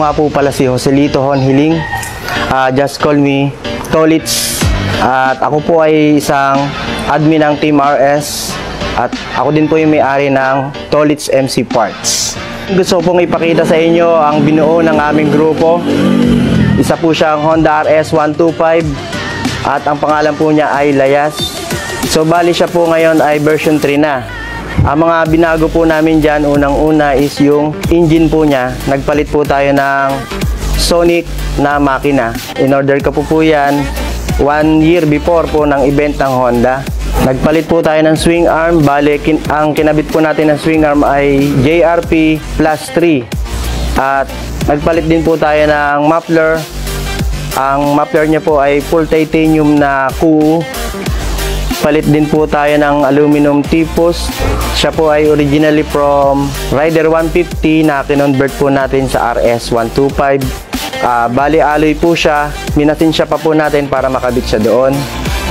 nga po pala si Joselito Honhiling. Just call me Tolits. At ako po ay isang admin ng Team RS. At ako din po yung may-ari ng Tolits MC Parts. Gusto pong ipakita sa inyo ang binuo ng aming grupo. Isa po siyang Honda RS 125 at ang pangalan po niya ay Layas. So bali siya po ngayon ay version 3 na. Ang mga binago po namin dyan, unang-una is yung engine po niya. Nagpalit po tayo ng Sonic na makina. In-order ko po yan 1 year before po ng event ng Honda. Nagpalit po tayo ng swing arm. Bale, ang kinabit po natin ng swing arm ay JRP plus 3. At nagpalit din po tayo ng muffler. Ang muffler niya po ay full titanium na KUU. Palit din po tayo ng aluminum T-post. Siya po ay originally from Rider 150 na kinonvert po natin sa RS 125. Bali alloy po siya. Minatin siya pa po natin para makabit siya doon.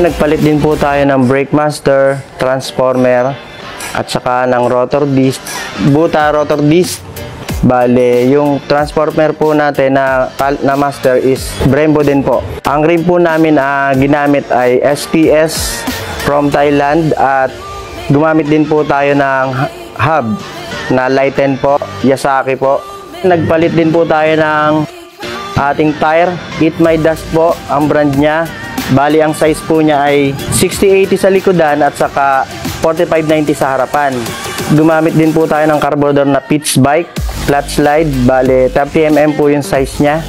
Nagpalit din po tayo ng brake master, transformer, at saka ng rotor disc. Buta rotor disc. Bale, yung transformer po natin na master is Brembo din po. Ang rim po namin ginamit ay SPS from Thailand at gumamit din po tayo ng hub na Lighten po, Yasaki po. Nagpalit din po tayo ng ating tire, Eat My Dust po, ang brand niya. Bali, ang size po niya ay 60-80 sa likodan at saka 45-90 sa harapan. Gumamit din po tayo ng carburetor na pitch bike, flat slide. Bali, 30mm po yung size niya.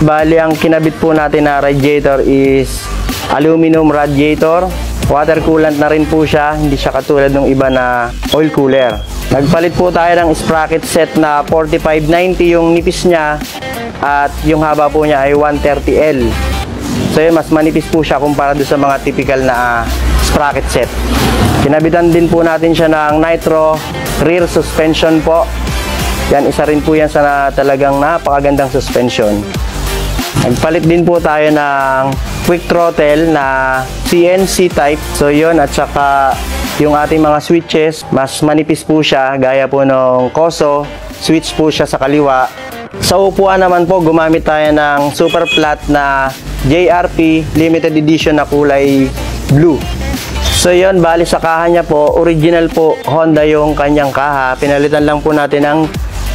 Bali, ang kinabit po natin na radiator is aluminum radiator. Water coolant na rin po siya, hindi siya katulad ng iba na oil cooler. Nagpalit po tayo ng sprocket set na 45-90 yung nipis niya at yung haba po niya ay 130L. So yun, mas manipis po siya kumpara doon sa mga typical na sprocket set. Kinabitan din po natin siya ng nitro rear suspension po. Yan, isa rin po yan sa talagang napakagandang suspension. Nagpalit din po tayo ng quick throttle na CNC type. So yun, at saka yung ating mga switches, mas manipis po siya gaya po ng Koso. Switch po siya sa kaliwa. Sa upuan naman po, gumamit tayo ng super flat na JRP limited edition na kulay blue. So yun, bali sa kaha niya po, original po Honda yung kanyang kaha. Pinalitan lang po natin ng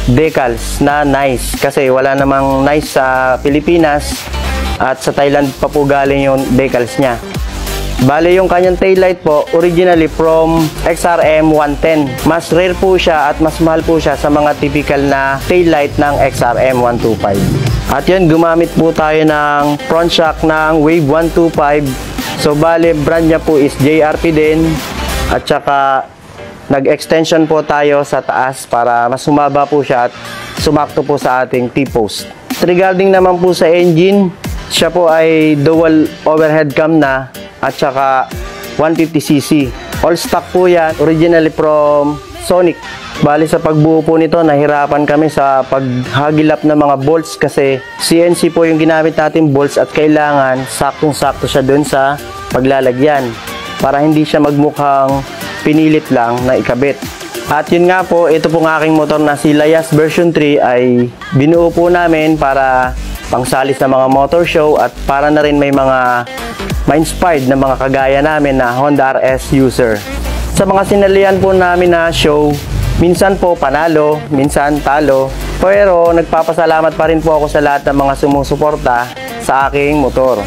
decals na nice kasi wala namang nice sa Pilipinas at sa Thailand pa po galing yung decals niya. Bali yung kanyang taillight po, originally from XRM 110. Mas rare po siya at mas mahal po siya sa mga typical na taillight ng XRM 125. At yun, gumamit po tayo ng front shock ng Wave 125. So bali, brand niya po is JRP din. At saka nag-extension po tayo sa taas para mas sumaba po siya at sumakto po sa ating T-post. Regarding naman po sa engine, siya po ay dual overhead cam na at saka 150cc. All stock po yan, originally from Sonic. Bali sa pagbuo po nito, nahirapan kami sa paghagilap ng mga bolts kasi CNC po yung ginamit natin bolts at kailangan saktong-sakto siya dun sa paglalagyan para hindi siya magmukhang pinilit lang na ikabit. At yun nga po, ito pong aking motor na si Layas version 3 ay binuo po namin para pangsali sa mga motor show at para na rin may mga ma-inspired na mga kagaya namin na Honda RS user. Sa mga sinalihan po namin na show, minsan po panalo, minsan talo, pero nagpapasalamat pa rin po ako sa lahat ng mga sumusuporta sa aking motor.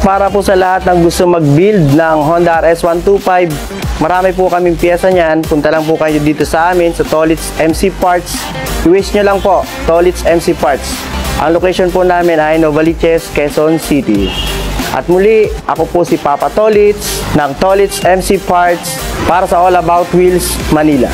Para po sa lahat ng gusto mag-build ng Honda RS 125, marami po kaming piyesa niyan. Punta lang po kayo dito sa amin sa Tolits MC Parts. I-wish nyo lang po, Tolits MC Parts. Ang location po namin ay Novaliches, Quezon City. At muli, ako po si Papa Tolits ng Tolits MC Parts para sa All About Wheels, Manila.